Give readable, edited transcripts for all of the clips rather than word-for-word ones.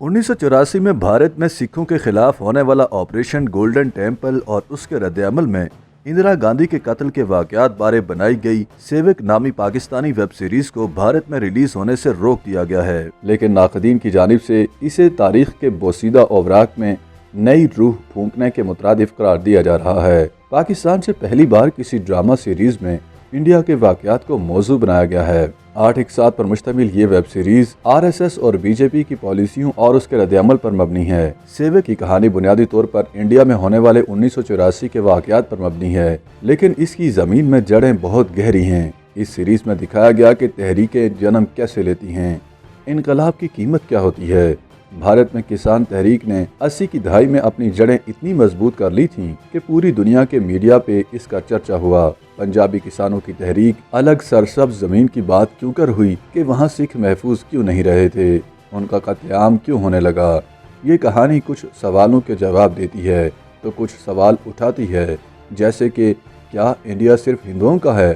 1984 में भारत में सिखों के खिलाफ होने वाला ऑपरेशन गोल्डन टेम्पल और उसके रद्द-ए-अमल में इंदिरा गांधी के कत्ल के वाक़यात बारे बनाई गई सेवक नामी पाकिस्तानी वेब सीरीज को भारत में रिलीज होने से रोक दिया गया है, लेकिन नाक़दीन की जानिब से इसे तारीख के बोसीदा ओवराक में नई रूह फूंकने के मुतरादिफ करार दिया जा रहा है। पाकिस्तान से पहली बार किसी ड्रामा सीरीज में इंडिया के वाक़यात को मौजू बनाया गया है। 8 इक़सात पर मुश्तमिल ये वेब सीरीज RSS और BJP की पॉलिसियों और उसके रद्द-ए-अमल पर मबनी है। सेवक की कहानी बुनियादी तौर पर इंडिया में होने वाले 1984 के वाक़यात पर मबनी है, लेकिन इसकी ज़मीन में जड़ें बहुत गहरी हैं। इस सीरीज में दिखाया गया कि तहरीकें जन्म कैसे लेती हैं, इनकलाब की कीमत क्या होती है। भारत में किसान तहरीक ने 80 की दहाई में अपनी जड़ें इतनी मजबूत कर ली थीं कि पूरी दुनिया के मीडिया पे इसका चर्चा हुआ। पंजाबी किसानों की तहरीक अलग सरसब्ज ज़मीन की बात क्यों कर हुई कि वहाँ सिख महफूज क्यों नहीं रहे थे, उनका कत्लेआम क्यों होने लगा। ये कहानी कुछ सवालों के जवाब देती है तो कुछ सवाल उठाती है, जैसे कि क्या इंडिया सिर्फ हिंदुओं का है,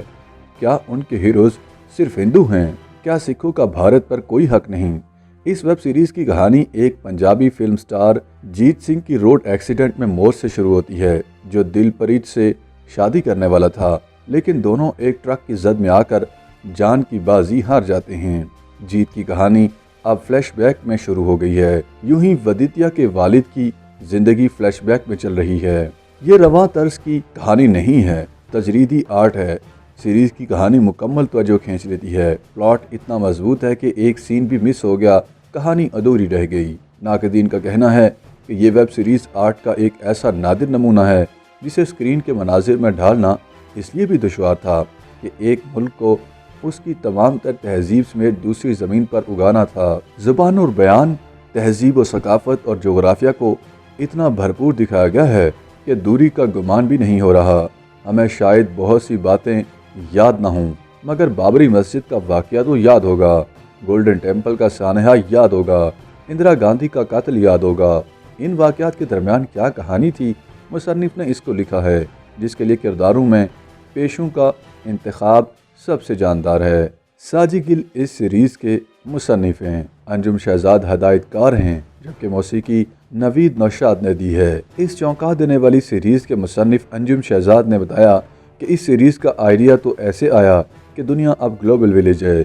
क्या उनके हीरोज़ सिर्फ हिंदू हैं, क्या सिखों का भारत पर कोई हक नहीं। इस वेब सीरीज़ की कहानी एक पंजाबी फिल्म स्टार जीत सिंह की रोड एक्सीडेंट में मौत से शुरू होती है, जो दिलप्रीत से शादी करने वाला था, लेकिन दोनों एक ट्रक की जद में आकर जान की बाजी हार जाते हैं। जीत की कहानी अब फ्लैशबैक में शुरू हो गई है। यूं ही वदित्या के वालिद की जिंदगी फ्लैशबैक में चल रही है। ये रवां तर्ज की कहानी नहीं है, तजरीदी आर्ट है। सीरीज की कहानी मुकम्मल तवज्जो खींच लेती है। प्लॉट इतना मजबूत है कि एक सीन भी मिस हो गया, कहानी अधूरी रह गई। नाक़दीन का कहना है कि ये वेब सीरीज़ आर्ट का एक ऐसा नादिर नमूना है जिसे स्क्रीन के मनाजिर में ढालना इसलिए भी दुश्वार था कि एक मुल्क को उसकी तमाम तर तहजीब समेत दूसरी ज़मीन पर उगाना था। ज़ुबान और बयान, तहजीब और सकाफ़त और जोग्राफिया को इतना भरपूर दिखाया गया है कि दूरी का गुमान भी नहीं हो रहा। हमें शायद बहुत सी बातें याद ना हों, मगर बाबरी मस्जिद का वाक़या तो याद होगा, गोल्डन टेम्पल का सानहा याद होगा, इंदिरा गांधी का कत्ल याद होगा। इन वाक़यात के दरमियान क्या कहानी थी, मुसन्निफ़ ने इसको लिखा है, जिसके लिए किरदारों में पेशों का इंतखाब सबसे जानदार है। साजिद गिल इस सीरीज़ के मुसन्निफ़ हैं, अंजुम शहजाद हदायतकार हैं, जबकि मौसीकी नवीद नौशाद ने दी है। इस चौंका देने वाली सीरीज़ के मुसन्निफ़ अंजुम शहजाद ने बताया कि इस सीरीज़ का आइडिया तो ऐसे आया कि दुनिया अब ग्लोबल विलेज है,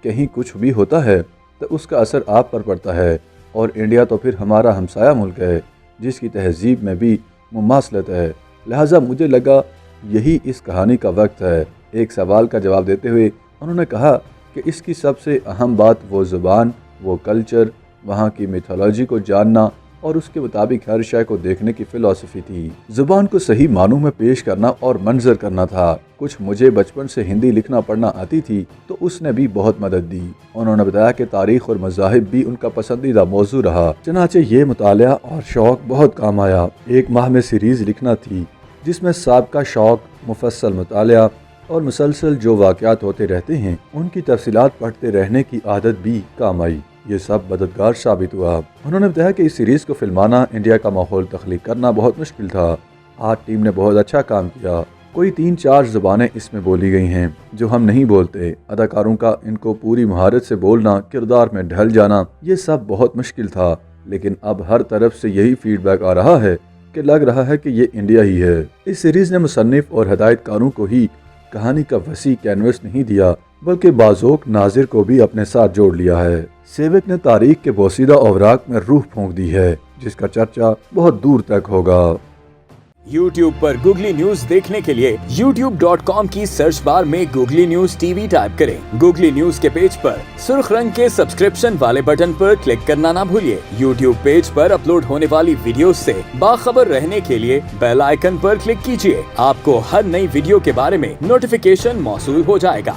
कहीं कुछ भी होता है तो उसका असर आप पर पड़ता है, और इंडिया तो फिर हमारा हमसाया मुल्क है जिसकी तहजीब में भी मुमासलत है। लिहाजा मुझे लगा यही इस कहानी का वक्त है। एक सवाल का जवाब देते हुए उन्होंने कहा कि इसकी सबसे अहम बात वो ज़ुबान, वो कल्चर, वहाँ की मिथोलॉजी को जानना और उसके मुताबिक हर शय को देखने की फ़िलॉसफी थी। ज़ुबान को सही मानों में पेश करना और मंजर करना था। कुछ मुझे बचपन से हिंदी लिखना पढ़ना आती थी तो उसने भी बहुत मदद दी। उन्होंने बताया कि तारीख़ और मज़ाहिब भी उनका पसंदीदा मौजू रहा, चनाचे ये मुतालिया और शौक़ बहुत काम आया। 1 माह में सीरीज़ लिखना थी जिसमें साबका शौक़, मुफस्सल मुतालिया और मुसलसल जो वाक़यात होते रहते हैं उनकी तफसीलात पढ़ते रहने की आदत भी काम आई। ये सब मददगार साबित हुआ। उन्होंने बताया कि इस सीरीज़ को फिल्माना, इंडिया का माहौल तख्लीक करना बहुत मुश्किल था। आर्ट टीम ने बहुत अच्छा काम किया। कोई 3-4 ज़बानें इसमें बोली गई हैं जो हम नहीं बोलते। अदाकारों का इनको पूरी महारत से बोलना, किरदार में ढल जाना, ये सब बहुत मुश्किल था। लेकिन अब हर तरफ से यही फीडबैक आ रहा है कि लग रहा है कि ये इंडिया ही है। इस सीरीज़ ने मुसन्निफ़ और हदायतकारों को ही कहानी का वसी कैनवस नहीं दिया, बल्कि बाज़ोक नाज़िर को भी अपने साथ जोड़ लिया है। सेवक ने तारीख के बोसीदा ओवराक में रूह फूंक दी है, जिसका चर्चा बहुत दूर तक होगा। YouTube पर गूगली न्यूज देखने के लिए youtube.com की सर्च बार में गूगली न्यूज TV टाइप करें। गूगली न्यूज के पेज पर सुर्ख रंग के सब्सक्रिप्शन वाले बटन पर क्लिक करना ना भूलिए। YouTube पेज पर अपलोड होने वाली वीडियोस से बाखबर रहने के लिए बेल आइकन पर क्लिक कीजिए। आपको हर नई वीडियो के बारे में नोटिफिकेशन मौसूल हो जाएगा।